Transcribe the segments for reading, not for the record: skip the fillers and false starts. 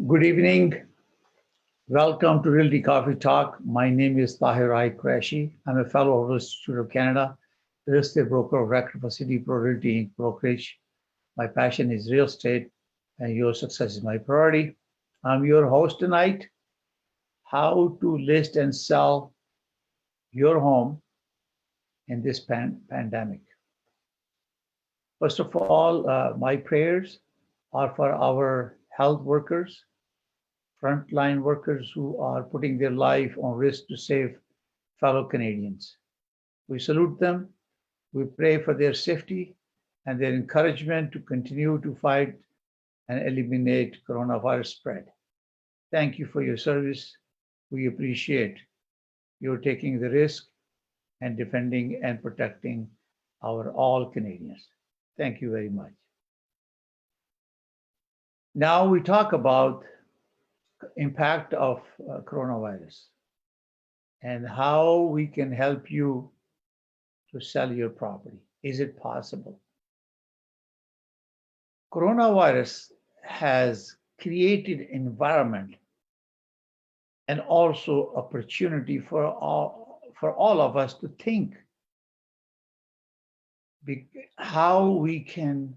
Good evening. Welcome to Realty Coffee Talk. My name is Tahir. I'm a fellow of the Institute of Canada, real estate broker of record for City Pro Realty Inc. brokerage. My passion is real estate, and your success is my priority. I'm your host tonight. How to list and sell your home in this pandemic. First of all, my prayers are for our health workers, frontline workers who are putting their life on risk to save fellow Canadians. We salute them. We pray for their safety and their encouragement to continue to fight and eliminate coronavirus spread. Thank you for your service. We appreciate your taking the risk and defending and protecting our all Canadians. Thank you very much. Now we talk about impact of coronavirus and how we can help you to sell your property. Is it possible? Coronavirus has created environment and also opportunity for all of us to think how we can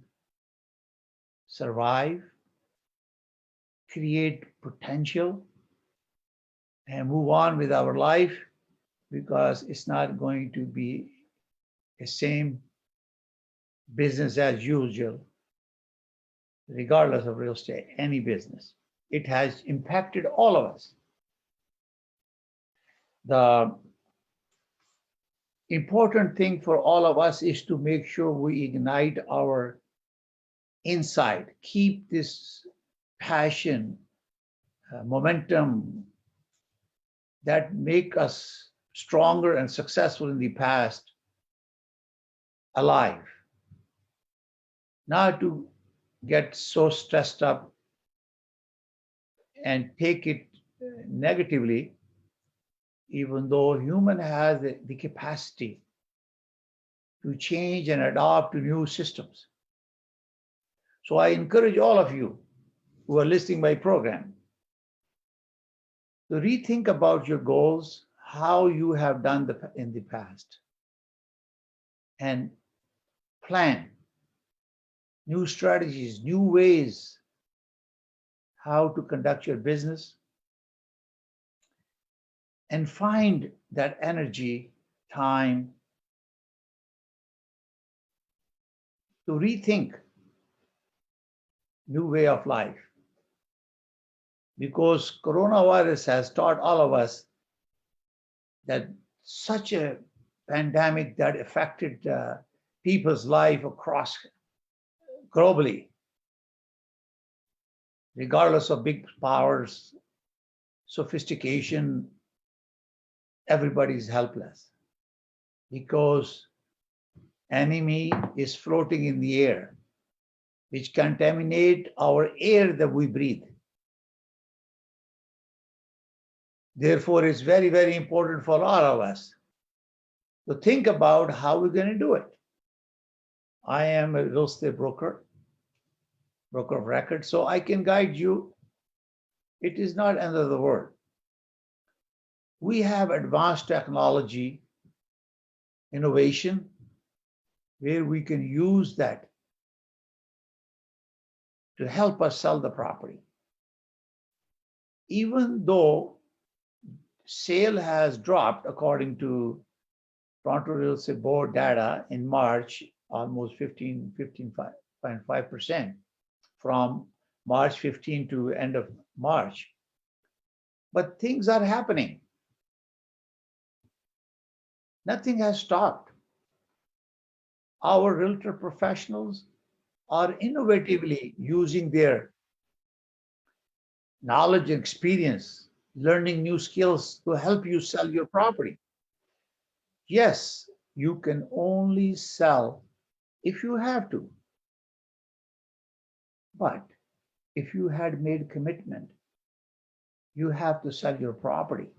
survive, create potential, and move on with our life, because it's not going to be the same business as usual, regardless of real estate, any business. It has impacted all of us. The important thing for all of us is to make sure we ignite our inside, keep this passion, momentum that make us stronger and successful in the past alive. Not to get so stressed up and take it negatively, even though human has the capacity to change and adapt to new systems. So I encourage all of you who are listening my program to rethink about your goals, how you have done in the past, and plan new strategies, new ways how to conduct your business, and find that energy, time to rethink new way of life. Because coronavirus has taught all of us that such a pandemic that affected people's life across globally, regardless of big powers, sophistication, everybody's helpless because enemy is floating in the air, which contaminate our air that we breathe. Therefore, it's very, very important for all of us to think about how we're going to do it. I am a real estate broker of record, so I can guide you. It is not end of the world. We have advanced technology, innovation, where we can use that to help us sell the property. Even though sale has dropped, according to Toronto Real Estate Board data in March, almost 15.5% from March 15 to end of March. But things are happening. Nothing has stopped. Our realtor professionals are innovatively using their knowledge and experience, learning new skills to help you sell your property. Yes, you can only sell if you have to. But if you had made commitment, you have to sell your property.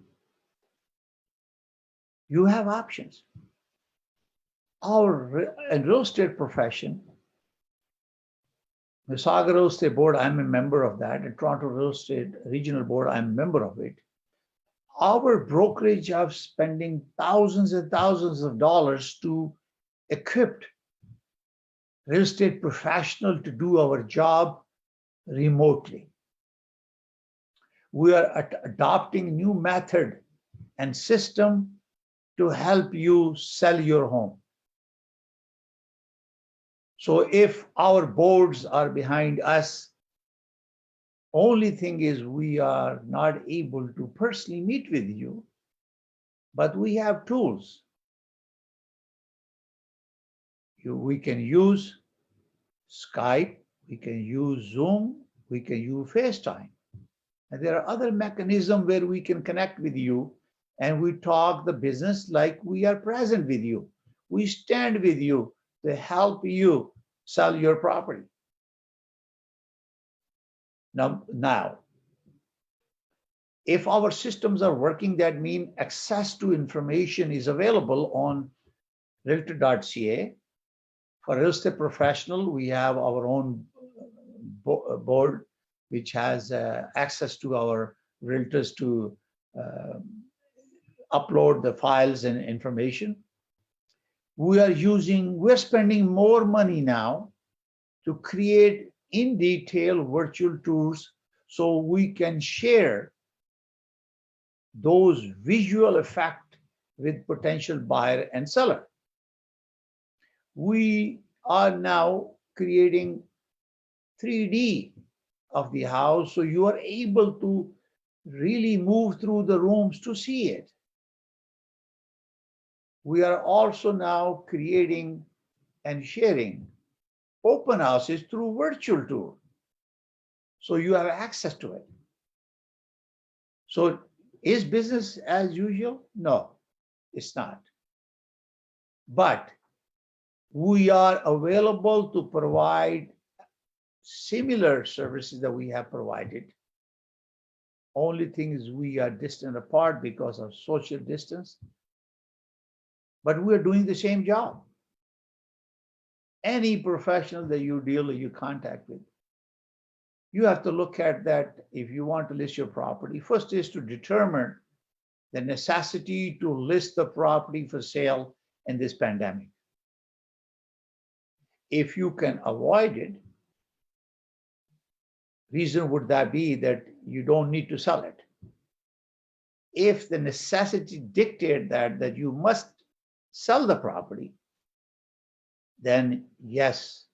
You have options. Our real estate profession Mississauga Real Estate Board, I'm a member of that. And Toronto Real Estate Regional Board, I'm a member of it. Our brokerage of spending thousands and thousands of dollars to equip real estate professional to do our job remotely. We are adopting new method and system to help you sell your home. So if our boards are behind us, only thing is we are not able to personally meet with you, but we have tools. We can use Skype, we can use Zoom, we can use FaceTime. And there are other mechanisms where we can connect with you and we talk the business like we are present with you. We stand with you to help you sell your property. Now, if our systems are working, that means access to information is available on realtor.ca. For real estate professional, we have our own board which has access to our realtors to upload the files and information. We're spending more money now to create in detail virtual tours so we can share those visual effects with potential buyer and seller. We are now creating 3D of the house, so you are able to really move through the rooms to see it. We are also now creating and sharing open houses through virtual tour, so you have access to it. So is business as usual? No, it's not. But we are available to provide similar services that we have provided. Only thing is we are distant apart because of social distance, but we're doing the same job. Any professional that you deal or you contact with, you have to look at that. If you want to list your property, first is to determine the necessity to list the property for sale in this pandemic. If you can avoid it, reason would that be that you don't need to sell it. If the necessity dictates that you must sell the property, then yes,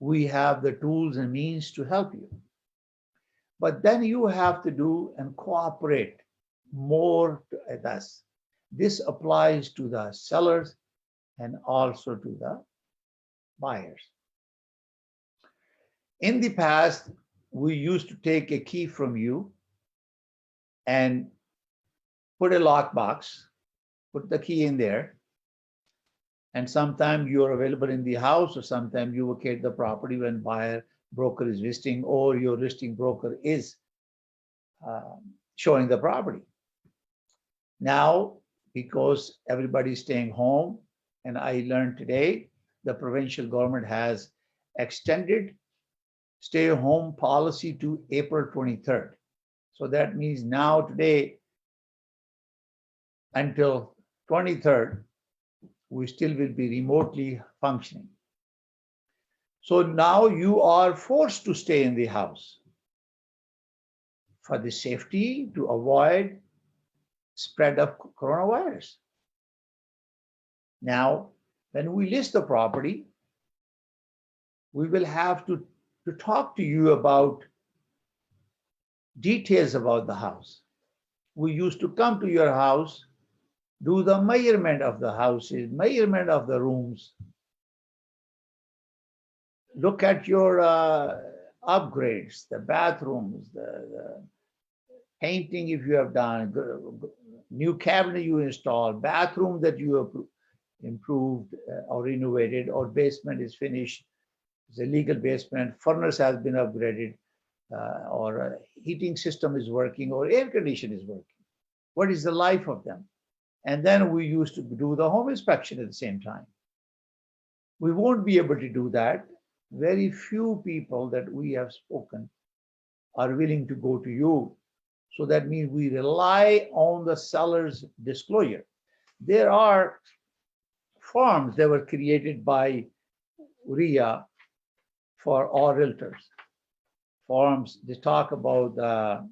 we have the tools and means to help you. But then you have to do and cooperate more with us. This applies to the sellers and also to the buyers. In the past, we used to take a key from you and put a lockbox, put the key in there, and sometimes you're available in the house, or sometimes you vacate the property when buyer broker is visiting, or your listing broker is showing the property. Now, because everybody's staying home, and I learned today, the provincial government has extended stay home policy to April 23rd. So that means now today until 23rd, we still will be remotely functioning. So now you are forced to stay in the house for the safety to avoid spread of coronavirus. Now, when we list the property, we will have to talk to you about details about the house. We used to come to your house, do the measurement of the houses, measurement of the rooms, look at your upgrades, the bathrooms, the painting if you have done, new cabinet you installed, bathroom that you have improved or renovated, or basement is finished, it's a legal basement, furnace has been upgraded, or a heating system is working, or air condition is working. What is the life of them? And then we used to do the home inspection at the same time. We won't be able to do that very few people that we have spoken are willing to go to you. So that means we rely on the seller's disclosure. There are forms that were created by RIA for all realtors. Forms, they talk about the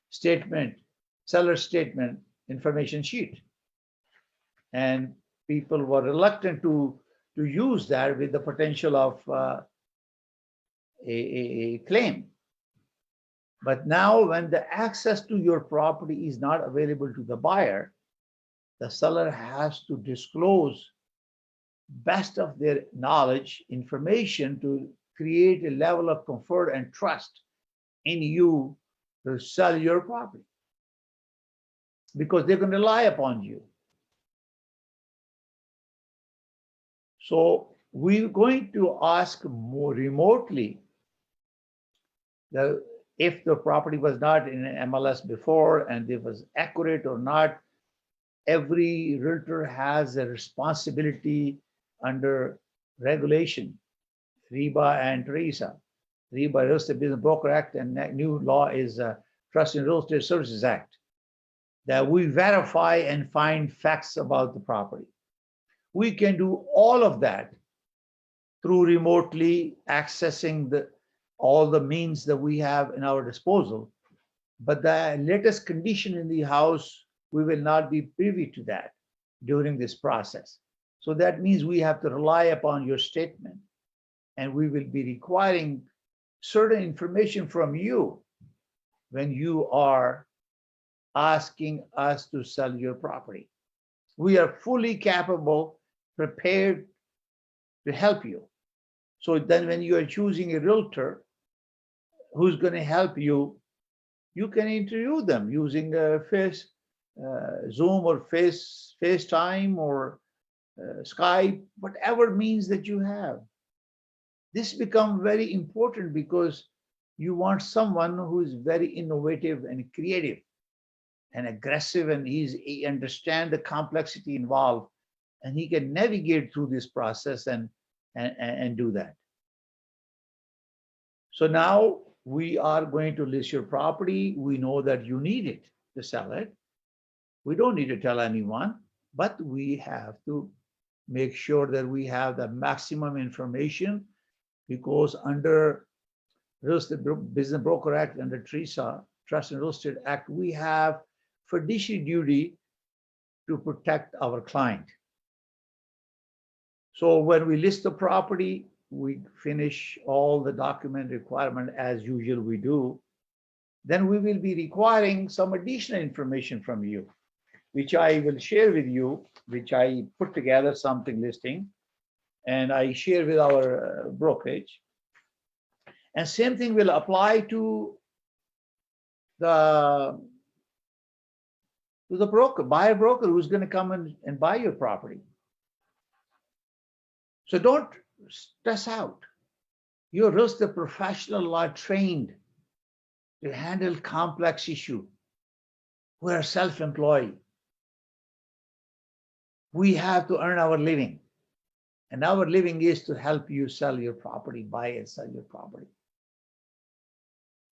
statement, seller statement information sheet. And people were reluctant to use that with the potential of a claim. But now when the access to your property is not available to the buyer, the seller has to disclose best of their knowledge, information to create a level of comfort and trust in you to sell your property because they can rely upon you. So we're going to ask more remotely if the property was not in an MLS before and it was accurate or not. Every realtor has a responsibility under regulation, REBA and TERESA. REBA, Real Estate Business Broker Act, and new law is Trust in Real Estate Services Act, that we verify and find facts about the property. We can do all of that through remotely accessing all the means that we have in our disposal. But the latest condition in the house, we will not be privy to that during this process. So that means we have to rely upon your statement, and we will be requiring certain information from you when you are asking us to sell your property. We are fully capable, prepared to help you. So then when you are choosing a realtor who's going to help you, you can interview them using Zoom or FaceTime or Skype, whatever means that you have. This becomes very important because you want someone who is very innovative and creative and aggressive, and he understands the complexity involved, and he can navigate through this process and do that. So now we are going to list your property. We know that you need it to sell it. We don't need to tell anyone, but we have to make sure that we have the maximum information, because under Real Estate Business Broker Act, under TERESA, Trust and Real Estate Act, we have fiduciary duty to protect our client. So when we list the property, we finish all the document requirement as usual we do. Then we will be requiring some additional information from you, which I will share with you, which I put together something listing, and I share with our brokerage. And same thing will apply to the broker, buyer broker who's going to come and buy your property. So don't stress out. You're just a professional are trained to handle complex issue. We are self-employed. We have to earn our living. And our living is to help you sell your property, buy and sell your property.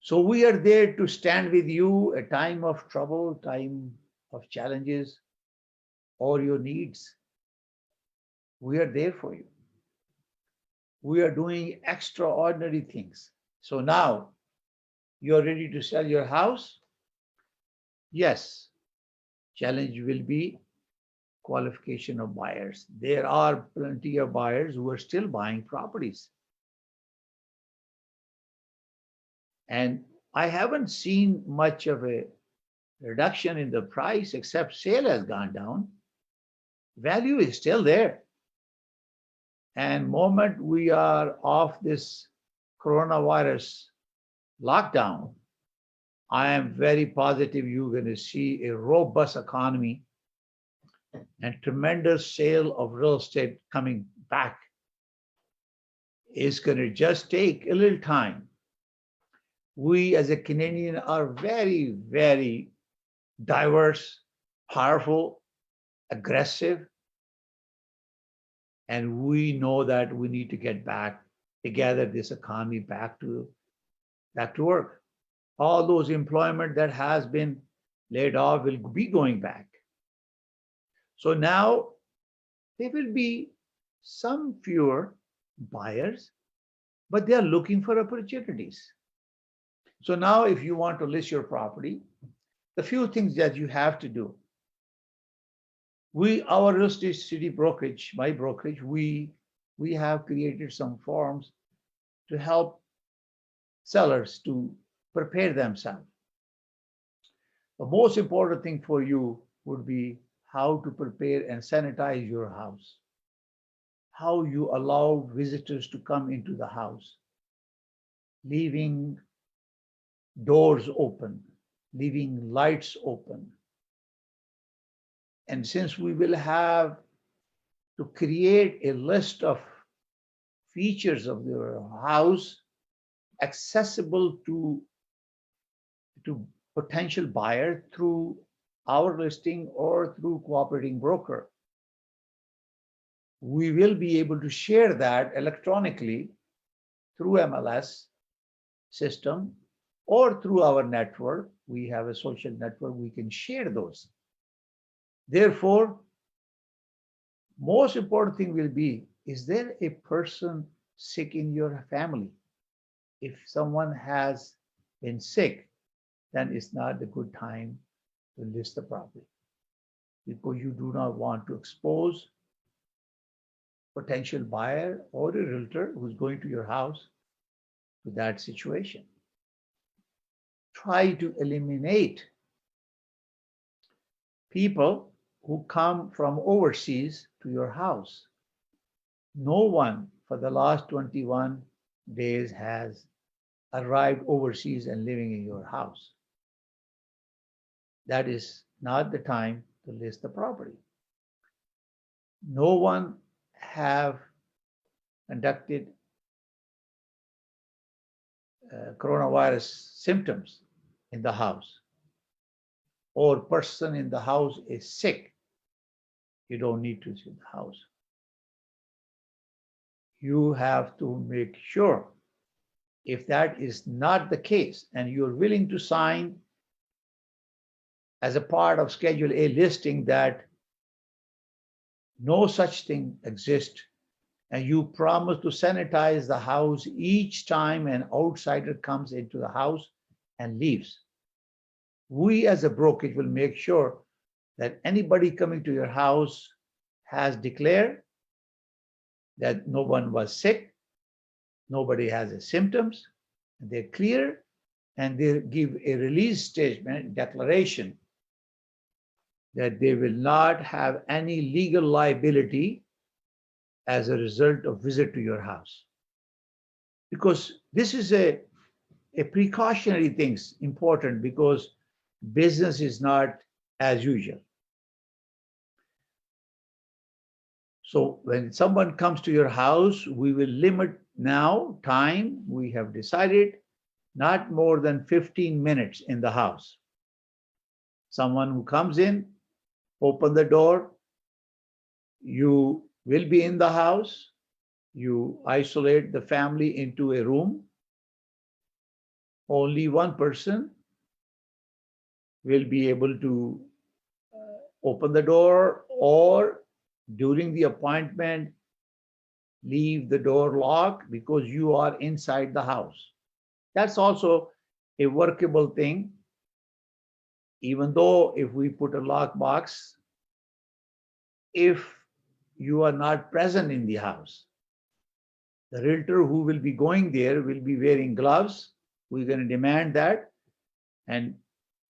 So we are there to stand with you at time of trouble, time of challenges, or your needs. We are there for you. We are doing extraordinary things. So now you're ready to sell your house? Yes. Challenge will be qualification of buyers. There are plenty of buyers who are still buying properties. And I haven't seen much of a reduction in the price, except sale has gone down. Value is still there. And moment we are off this coronavirus lockdown, I am very positive you're going to see a robust economy and tremendous sale of real estate coming back. It's going to just take a little time. We as a Canadian are very, very diverse, powerful, aggressive, and we know that we need to get back to gather this economy back to work. All those employment that has been laid off will be going back. So now there will be some fewer buyers, but they are looking for opportunities. So now if you want to list your property, the few things that you have to do, our real estate city brokerage, my brokerage, we have created some forms to help sellers to prepare themselves. The most important thing for you would be how to prepare and sanitize your house, how you allow visitors to come into the house, leaving doors open, leaving lights open. And since we will have to create a list of features of your house accessible to potential buyer through our listing or through cooperating broker, we will be able to share that electronically through MLS system or through our network. We have a social network, we can share those. Therefore, most important thing will be, is there a person sick in your family? If someone has been sick, then it's not a good time to list the property, because you do not want to expose potential buyer or a realtor who's going to your house to that situation. Try to eliminate people who come from overseas to your house. No one for the last 21 days has arrived overseas and living in your house. That is not the time to list the property. No one have conducted coronavirus symptoms in the house, or person in the house is sick. You don't need to see the house. You have to make sure, if that is not the case and you're willing to sign as a part of Schedule A listing that no such thing exists, and you promise to sanitize the house each time an outsider comes into the house and leaves, we as a brokerage will make sure that anybody coming to your house has declared that no one was sick, nobody has the symptoms, and they're clear, and they give a release statement, declaration, that they will not have any legal liability as a result of visit to your house. Because this is a precautionary thing, important, because business is not as usual. So when someone comes to your house, we will limit now time. We have decided not more than 15 minutes in the house. Someone who comes in, open the door, you will be in the house, you isolate the family into a room. Only one person will be able to open the door, or during the appointment, leave the door locked because you are inside the house. That's also a workable thing. Even though if we put a lock box, if you are not present in the house, the realtor who will be going there will be wearing gloves. We're going to demand that, and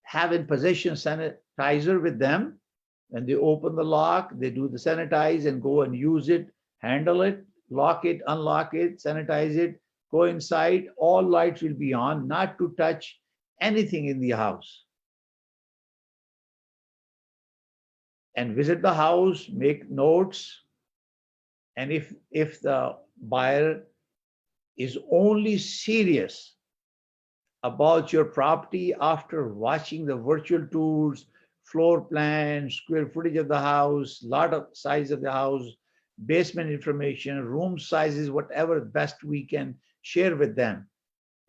have in possession sanitizer with them. When they open the lock, they do the sanitize and go and use it, handle it, lock it, unlock it, sanitize it, go inside. All lights will be on, not to touch anything in the house. And visit the house, make notes. And if the buyer is only serious about your property after watching the virtual tours, floor plan, square footage of the house, lot of size of the house, basement information, room sizes, whatever best we can share with them.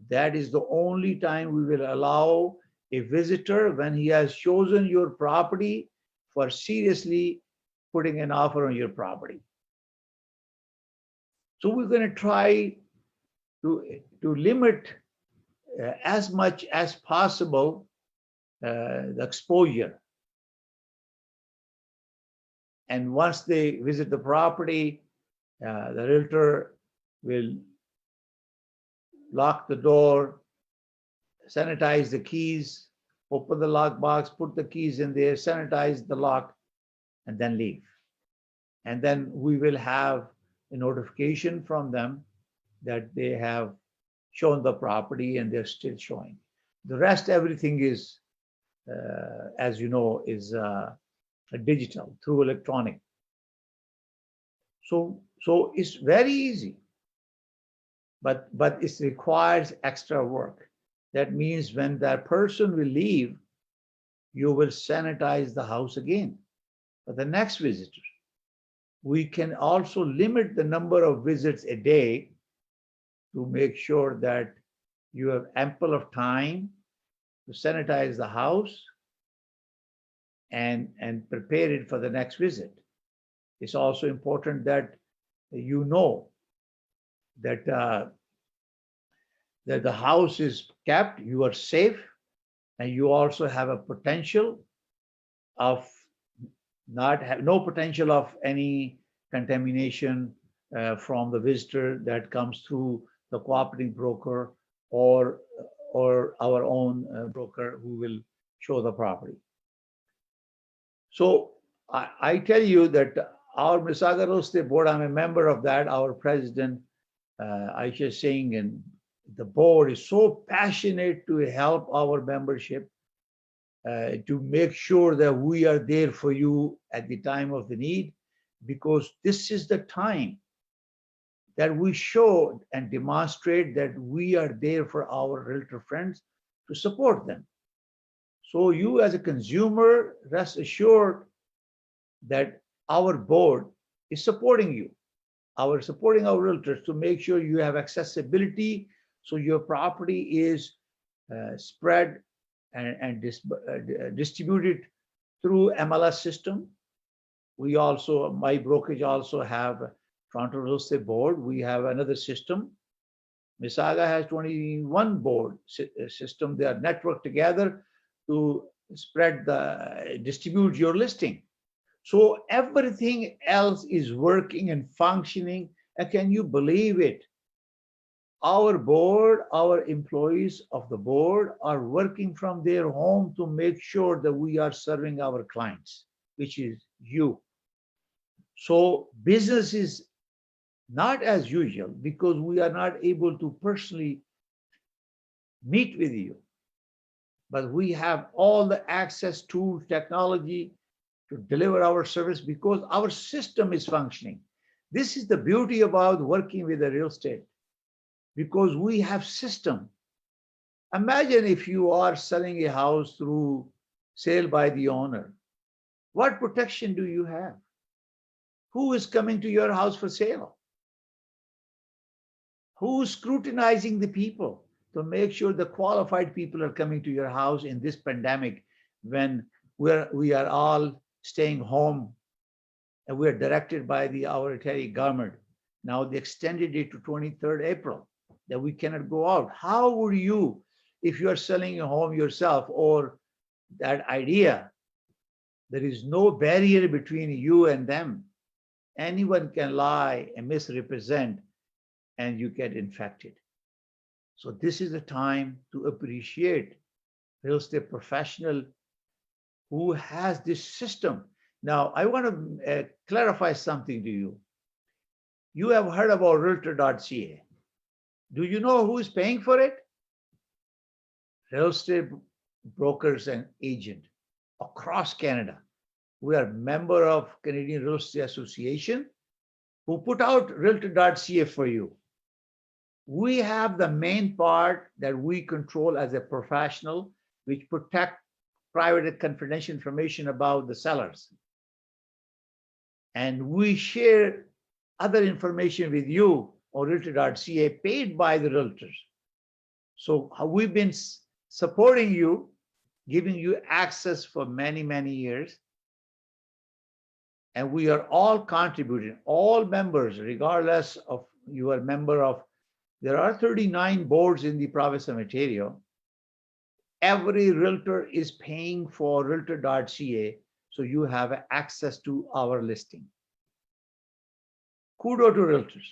That is the only time we will allow a visitor when he has chosen your property for seriously putting an offer on your property. So we're going to try to limit as much as possible the exposure. And once they visit the property, the realtor will lock the door, sanitize the keys, open the lockbox, put the keys in there, sanitize the lock, and then leave. And then we will have a notification from them that they have shown the property and they're still showing. The rest, everything is, as you know, is digital through electronic. So it's very easy, but it requires extra work. That means when that person will leave, you will sanitize the house again for the next visitor. We can also limit the number of visits a day to make sure that you have ample of time to sanitize the house and prepare it for the next visit. It's also important that you know that that the house is kept, you are safe, and you also have a potential of no potential of any contamination from the visitor that comes through the cooperating broker or our own broker who will show the property. So I tell you that our Mississauga Real Estate Board, I'm a member of that. Our president, Aisha Singh, and the board is so passionate to help our membership to make sure that we are there for you at the time of the need, because this is the time that we show and demonstrate that we are there for our realtor friends to support them. So you as a consumer, rest assured that our board is supporting you, supporting our realtors to make sure you have accessibility so your property is spread and distributed through MLS system. We also, my brokerage also have Toronto Real Estate Board. We have another system. Mississauga has 21 board system. They are networked together to distribute your listing. So everything else is working and functioning. And can you believe it? Our board, our employees of the board are working from their home to make sure that we are serving our clients, which is you. So business is not as usual because we are not able to personally meet with you. But we have all the access to technology to deliver our service because our system is functioning. This is the beauty about working with the real estate, because we have system. Imagine if you are selling a house through sale by the owner. What protection do you have? Who is coming to your house for sale? Who's scrutinizing the people to make sure the qualified people are coming to your house in this pandemic when we are all staying home and we are directed by our Italian government? Now they extended it to 23rd April that we cannot go out. How would you, if you are selling a home yourself or that idea, there is no barrier between you and them. Anyone can lie and misrepresent and you get infected. So this is the time to appreciate real estate professional who has this system. Now, I want to clarify something to you. You have heard about realtor.ca. Do you know who is paying for it? Real estate brokers and agents across Canada. We are a member of Canadian Real Estate Association who put out realtor.ca for you. We have the main part that we control as a professional, which protect private and confidential information about the sellers. And we share other information with you on realtor.ca paid by the realtors. So we've been supporting you, giving you access for many, many years. And we are all contributing, all members, regardless of you are a member of, there are 39 boards in the province of Ontario. Every realtor is paying for realtor.ca, so you have access to our listing. Kudos to realtors.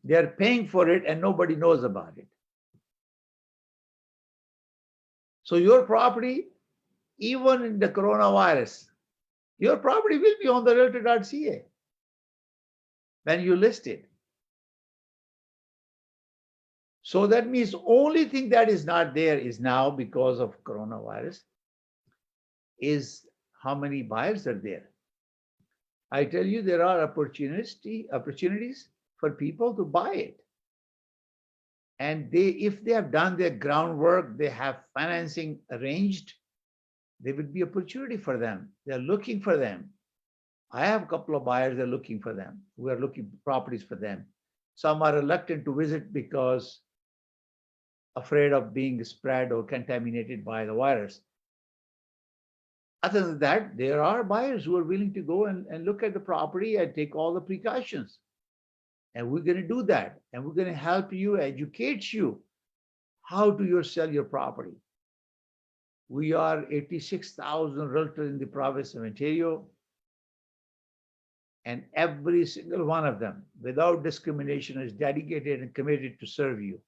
They are paying for it and nobody knows about it. So your property, even in the coronavirus, your property will be on the realtor.ca when you list it. So that means only thing that is not there is now, because of coronavirus, is how many buyers are there. I tell you, there are opportunities for people to buy it. And if they have done their groundwork, they have financing arranged, there will be opportunity for them. They're looking for them. I have a couple of buyers that are looking for them. We are looking for properties for them. Some are reluctant to visit because afraid of being spread or contaminated by the virus. Other than that, there are buyers who are willing to go and look at the property and take all the precautions. And we're going to do that. And we're going to help you, educate you how to sell your property. We are 86,000 realtors in the province of Ontario. And every single one of them, without discrimination, is dedicated and committed to serve you.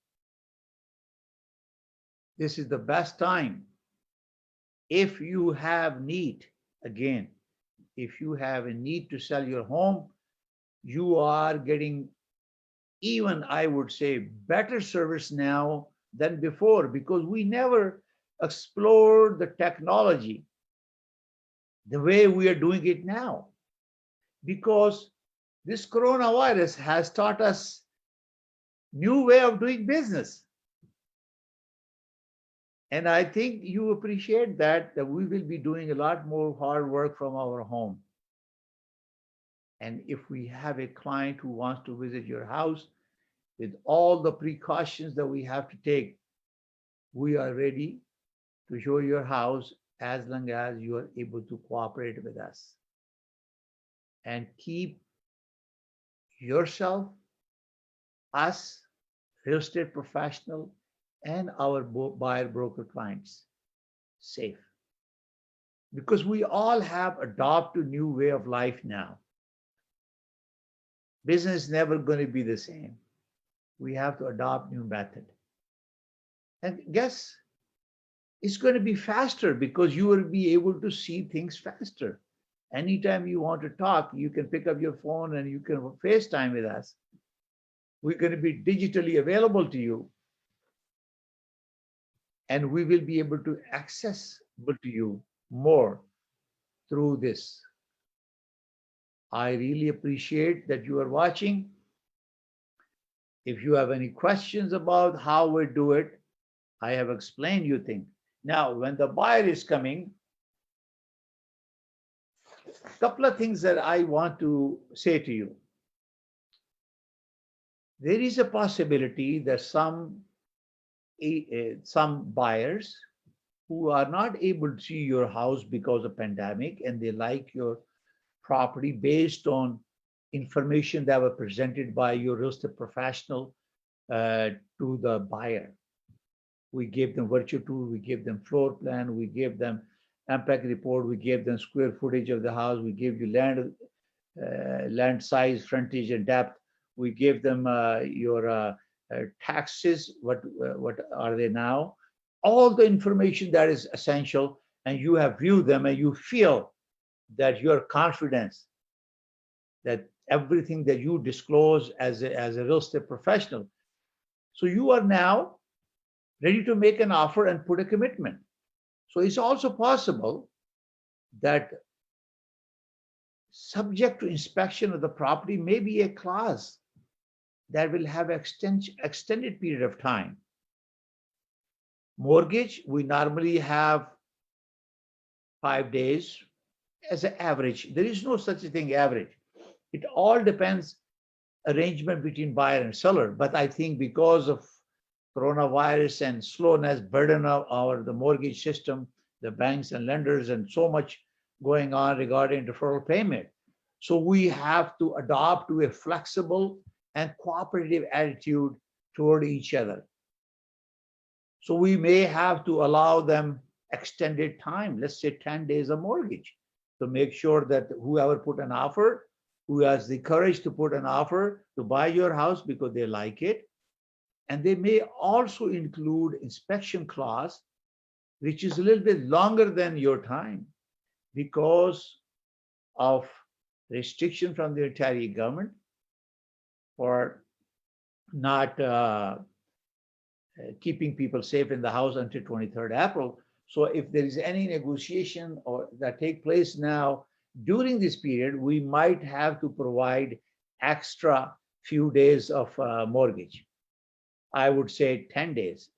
This is the best time. If you have need, again, if you have a need to sell your home, you are getting even, I would say, better service now than before, because we never explored the technology the way we are doing it now. Because this coronavirus has taught us new way of doing business. And I think you appreciate that we will be doing a lot more hard work from our home. And if we have a client who wants to visit your house with all the precautions that we have to take, we are ready to show your house as long as you are able to cooperate with us. And keep yourself, us, real estate professional, and our buyer broker clients safe. Because we all have adopted a new way of life now. Business is never going to be the same. We have to adopt new method. And guess it's going to be faster because you will be able to see things faster. Anytime you want to talk, you can pick up your phone and you can FaceTime with us. We're going to be digitally available to you. And we will be able to accessible to you more through this. I really appreciate that you are watching. If you have any questions about how we do it, I have explained you things. Now, when the buyer is coming, a couple of things that I want to say to you. There is a possibility that some buyers who are not able to see your house because of pandemic, and they like your property based on information that were presented by your real estate professional to the buyer. We gave them virtual tour, we gave them floor plan, we gave them impact report, we gave them square footage of the house, we gave you land size, frontage, and depth. We gave them your taxes, what are they now? All the information that is essential, and you have viewed them, and you feel that your confidence that everything that you disclose as a real estate professional. So you are now ready to make an offer and put a commitment. So it's also possible that subject to inspection of the property may be a clause that will have extended period of time. Mortgage, we normally have 5 days as an average. There is no such a thing average. It all depends arrangement between buyer and seller. But I think because of coronavirus and slowness, burden of the mortgage system, the banks and lenders, and so much going on regarding deferral payment. So we have to adopt to a flexible and cooperative attitude toward each other. So we may have to allow them extended time, let's say 10 days of mortgage, to make sure that whoever put an offer, who has the courage to put an offer to buy your house because they like it. And they may also include inspection clause, which is a little bit longer than your time because of restriction from the Ontario government for not keeping people safe in the house until 23rd April. So if there is any negotiation or that take place now during this period, we might have to provide extra few days of mortgage. I would say 10 days,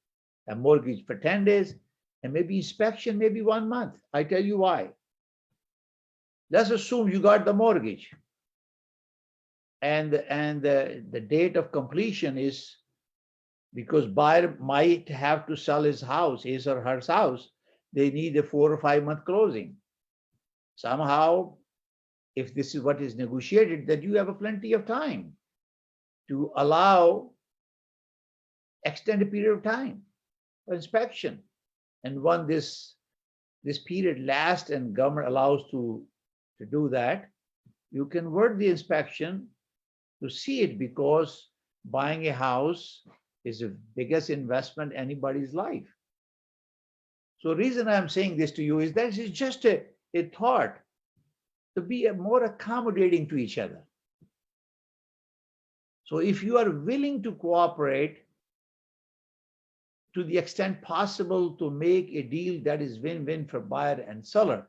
a mortgage for 10 days, and maybe inspection, maybe 1 month. I tell you why. Let's assume you got the mortgage and the date of completion is, because buyer might have to sell his house, his or her house, they need a 4 or 5 month closing. Somehow, if this is what is negotiated, then you have a plenty of time to allow extended period of time for inspection. And when this period lasts and government allows to do that, you convert the inspection to see it, because buying a house is the biggest investment anybody's life. So the reason I'm saying this to you is that it's just a thought to be more accommodating to each other. So if you are willing to cooperate to the extent possible to make a deal that is win-win for buyer and seller,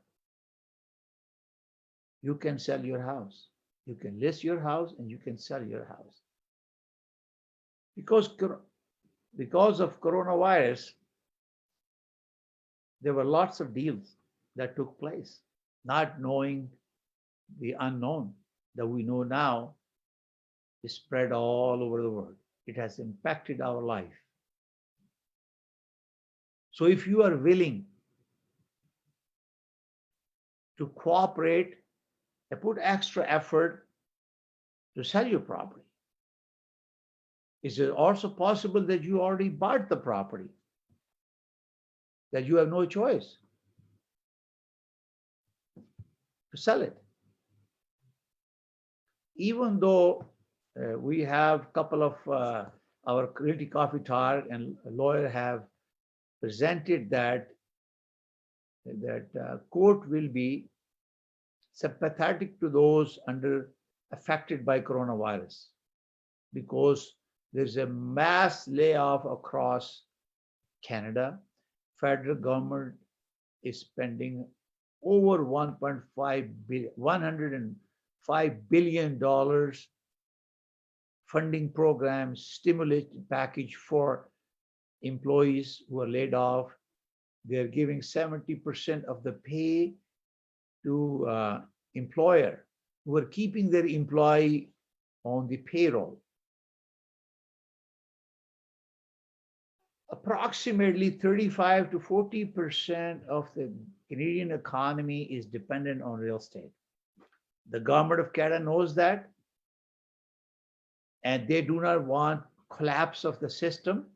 you can sell your house. You can list your house and you can sell your house. Because of coronavirus, there were lots of deals that took place, not knowing the unknown that we know now is spread all over the world. It has impacted our life. So if you are willing to cooperate and put extra effort to sell your property, is it also possible that you already bought the property, that you have no choice to sell it? Even though we have a couple of our Realty Coffee Talk and lawyer have presented that court will be sympathetic to those affected by coronavirus, because there's a mass layoff across Canada. Federal government is spending over $105 billion funding programs, stimulus package for employees who are laid off. They're giving 70% of the pay to employer who are keeping their employee on the payroll. Approximately 35 to 40% of the Canadian economy is dependent on real estate. The government of Canada knows that, and they do not want collapse of the system.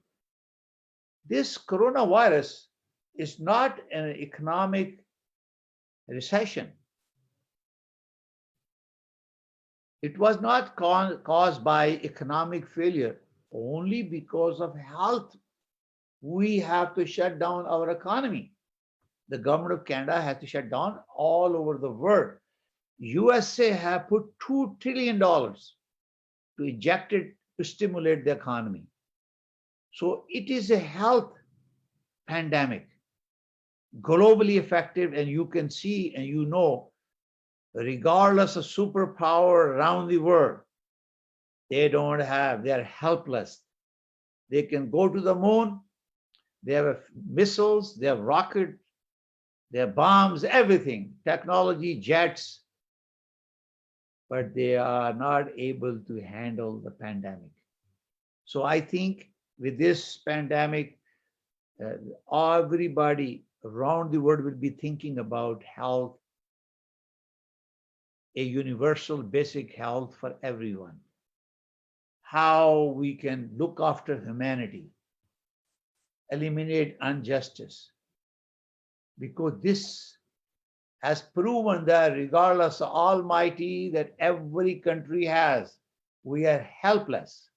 This coronavirus is not an economic recession. It was not caused by economic failure, only because of health. We have to shut down our economy. The government of Canada has to shut down all over the world. USA have put $2 trillion to inject it to stimulate the economy. So it is a health pandemic, globally effective, and you can see and you know, regardless of superpower around the world, they're helpless. They can go to the moon, they have missiles, they have rockets, they have bombs, everything, technology, jets. but they are not able to handle the pandemic. So I think with this pandemic, uh, everybody around the world will be thinking about health, a universal basic health for everyone, how we can look after humanity, eliminate injustice, because this has proven that regardless of almighty that every country has, we are helpless.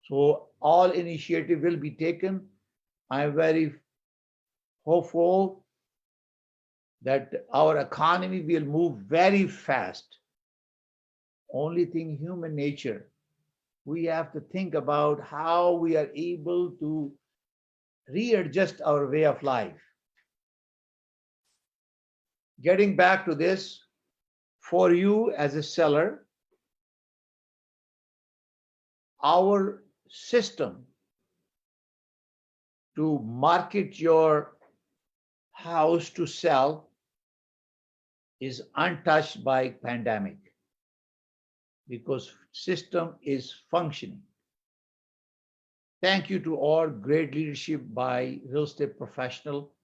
So all initiative will be taken. I'm very hopeful that our economy will move very fast. Only thing, human nature, we have to think about how we are able to readjust our way of life. Getting back to this, for you as a seller, our system to market your house to sell is untouched by pandemic because system is functioning. Thank you to all great leadership by real estate professional,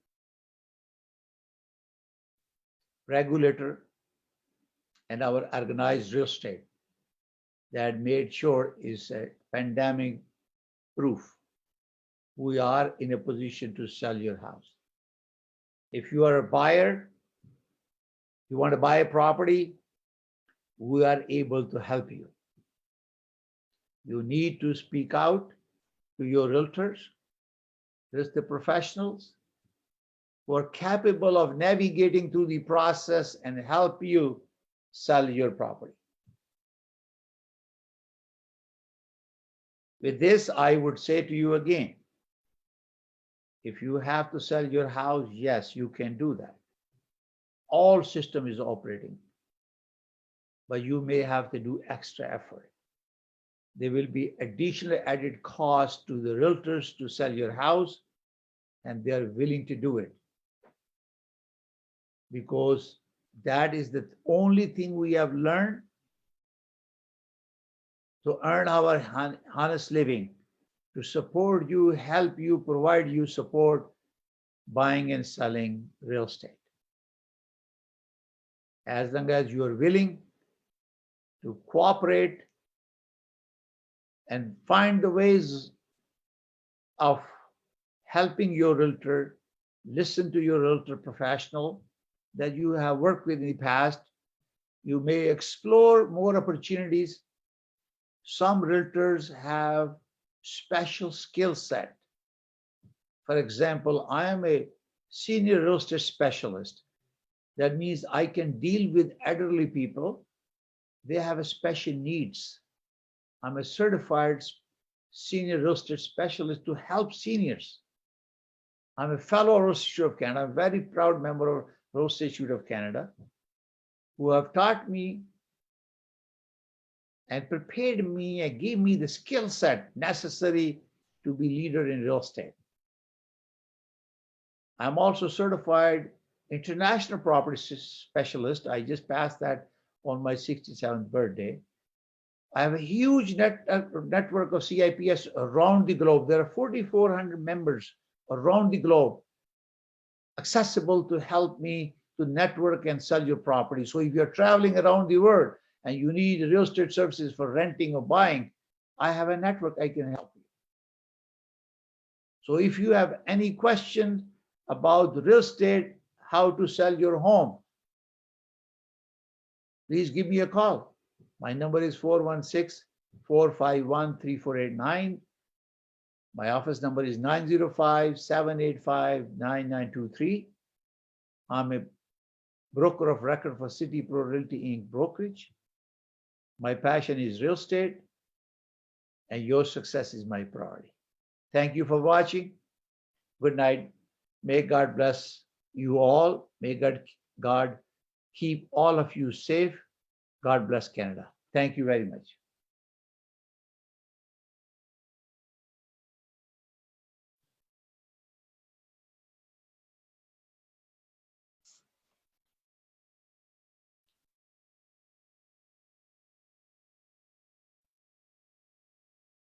regulator, and our organized real estate that made sure is a pandemic proof. We are in a position to sell your house. If you are a buyer, you want to buy a property, we are able to help you. You need to speak out to your realtors, real estate professionals who are capable of navigating through the process and help you sell your property. With this, I would say to you again, if you have to sell your house, yes, you can do that. All system is operating, but you may have to do extra effort. There will be additional added cost to the realtors to sell your house, and they are willing to do it because that is the only thing we have learned to earn our honest living, to support you, help you, provide you support buying and selling real estate. As long as you are willing to cooperate and find the ways of helping your realtor, listen to your realtor professional that you have worked with in the past, you may explore more opportunities. Some realtors have special skill set. For example, I am a senior real estate specialist. That means I can deal with elderly people. They have a special needs. I'm a certified senior real estate specialist to help seniors. I'm a fellow of Real Estate Institute of Canada. I'm a very proud member of Real Estate Institute of Canada who have taught me and prepared me and gave me the skill set necessary to be leader in real estate. I'm also certified international property specialist. I just passed that on my 67th birthday. I have a huge network of CIPS around the globe. There are 4,400 members around the globe accessible to help me to network and sell your property. So if you're traveling around the world and you need real estate services for renting or buying, I have a network I can help you. So if you have any questions about real estate, how to sell your home, please give me a call. My number is 416-451-3489. My office number is 905-785-9923. I'm a broker of record for City Pro Realty Inc. brokerage. My passion is real estate, and your success is my priority. Thank you for watching. Good night. May God bless you all. May God keep all of you safe. God bless Canada. Thank you very much.